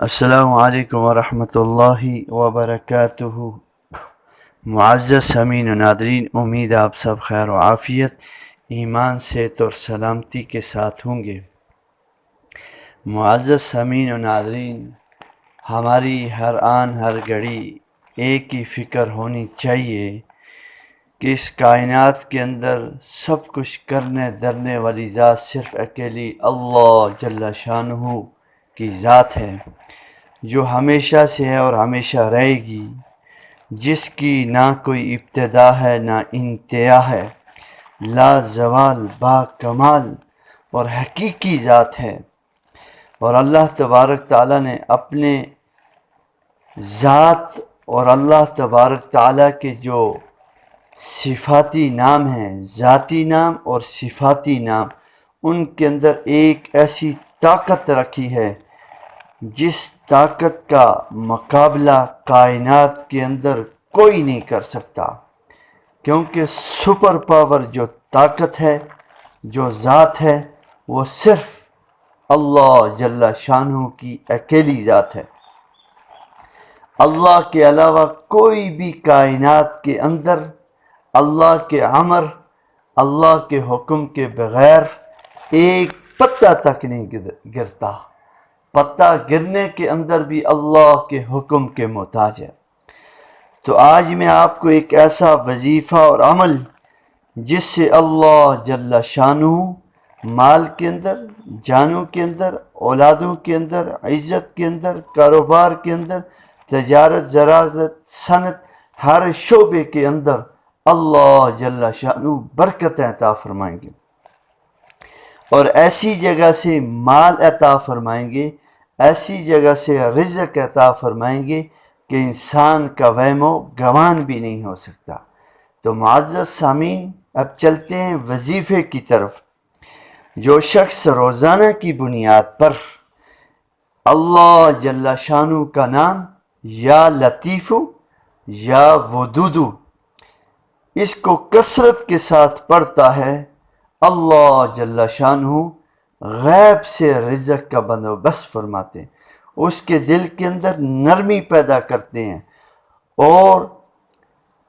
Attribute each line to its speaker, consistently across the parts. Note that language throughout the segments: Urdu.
Speaker 1: السلام علیکم ورحمۃ اللہ وبرکاتہ۔ معزز سامعین و ناظرین، امید آپ سب خیر و عافیت، ایمان صحت اور سلامتی کے ساتھ ہوں گے۔ معزز سامعین و ناظرین، ہماری ہر آن ہر گھڑی ایک ہی فکر ہونی چاہیے کہ اس کائنات کے اندر سب کچھ کرنے دھرنے والی ذات صرف اکیلی اللہ جل شانہ کی ذات ہے، جو ہمیشہ سے ہے اور ہمیشہ رہے گی، جس کی نہ کوئی ابتدا ہے نہ انتہا ہے، لا زوال، با کمال اور حقیقی ذات ہے۔ اور اللہ تبارک تعالیٰ نے اپنے ذات اور اللہ تبارک تعالیٰ کے جو صفاتی نام ہیں، ذاتی نام اور صفاتی نام، ان کے اندر ایک ایسی طاقت رکھی ہے جس طاقت کا مقابلہ کائنات کے اندر کوئی نہیں کر سکتا، کیونکہ سپر پاور جو طاقت ہے، جو ذات ہے، وہ صرف اللہ جل شانہ کی اکیلی ذات ہے۔ اللہ کے علاوہ کوئی بھی کائنات کے اندر اللہ کے امر، اللہ کے حکم کے بغیر ایک پتہ تک نہیں گرتا۔ پتہ گرنے کے اندر بھی اللہ کے حکم کے محتاج ہے۔ تو آج میں آپ کو ایک ایسا وظیفہ اور عمل جس سے اللہ جل شانہ مال کے اندر، جانوں کے اندر، اولادوں کے اندر، عزت کے اندر، کاروبار کے اندر، تجارت، زراعت، صنعت، ہر شعبے کے اندر اللہ جل شانہ برکت عطا فرمائیں گے، اور ایسی جگہ سے مال عطا فرمائیں گے، ایسی جگہ سے رزق عطا فرمائیں گے کہ انسان کا وہم و گمان بھی نہیں ہو سکتا۔ تو معزز سامعین، اب چلتے ہیں وظیفے کی طرف۔ جو شخص روزانہ کی بنیاد پر اللہ جل شانہ کا نام یا لطیف یا ودود اس کو کثرت کے ساتھ پڑھتا ہے، اللہ جل شانہ غیب سے رزق کا بندوبست فرماتے ہیں، اس کے دل کے اندر نرمی پیدا کرتے ہیں، اور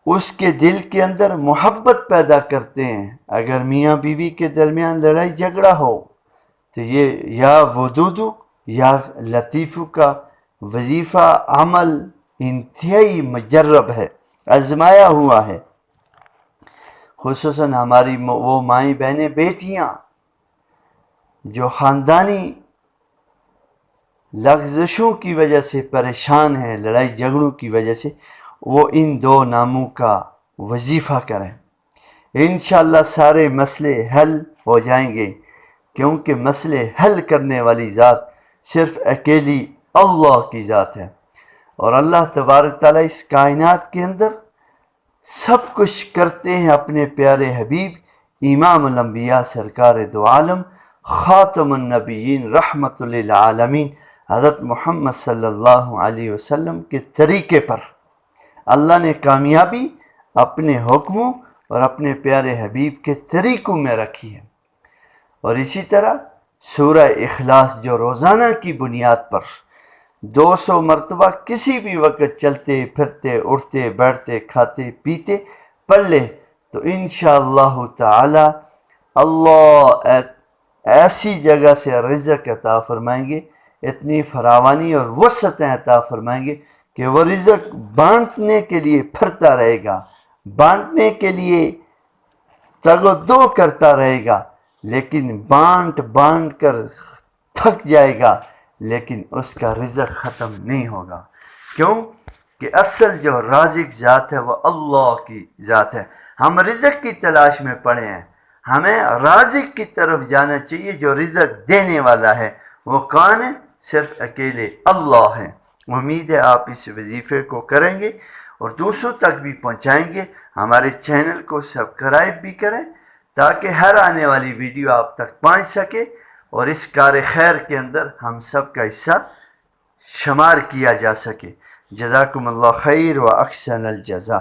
Speaker 1: اس کے دل کے اندر محبت پیدا کرتے ہیں۔ اگر میاں بیوی کے درمیان لڑائی جھگڑا ہو تو یہ یا ودود یا لطیف کا وظیفہ عمل انتہائی مجرب ہے، آزمایا ہوا ہے۔ خصوصاً ہماری وہ مائیں بہنیں بیٹیاں جو خاندانی لغزشوں کی وجہ سے پریشان ہیں، لڑائی جھگڑوں کی وجہ سے، وہ ان دو ناموں کا وظیفہ کریں، انشاءاللہ سارے مسئلے حل ہو جائیں گے، کیونکہ مسئلے حل کرنے والی ذات صرف اکیلی اللہ کی ذات ہے۔ اور اللہ تبارک تعالیٰ اس کائنات کے اندر سب کچھ کرتے ہیں اپنے پیارے حبیب امام الانبیاء سرکار دو عالم خاتم النبیین رحمت للعالمین حضرت محمد صلی اللہ علیہ وسلم کے طریقے پر۔ اللہ نے کامیابی اپنے حکموں اور اپنے پیارے حبیب کے طریقوں میں رکھی ہے۔ اور اسی طرح سورہ اخلاص جو روزانہ کی بنیاد پر 200 مرتبہ کسی بھی وقت چلتے پھرتے اٹھتے بیٹھتے کھاتے پیتے پڑھ لے تو انشاءاللہ تعالی اللہ ایسی جگہ سے رزق عطا فرمائیں گے، اتنی فراوانی اور وسعتیں عطا فرمائیں گے کہ وہ رزق بانٹنے کے لیے پھرتا رہے گا، بانٹنے کے لیے تگ و دو کرتا رہے گا، لیکن بانٹ کر تھک جائے گا، لیکن اس کا رزق ختم نہیں ہوگا۔ کیوں کہ اصل جو رازق ذات ہے وہ اللہ کی ذات ہے۔ ہم رزق کی تلاش میں پڑے ہیں، ہمیں رازق کی طرف جانا چاہیے جو رزق دینے والا ہے۔ وہ کون ہے؟ صرف اکیلے اللہ ہے۔ امید ہے آپ اس وظیفے کو کریں گے اور دوسروں تک بھی پہنچائیں گے۔ ہمارے چینل کو سبسکرائب بھی کریں تاکہ ہر آنے والی ویڈیو آپ تک پہنچ سکے اور اس کار خیر کے اندر ہم سب کا حصہ شمار کیا جا سکے۔ جزاکم اللہ خیر و احسن الجزا۔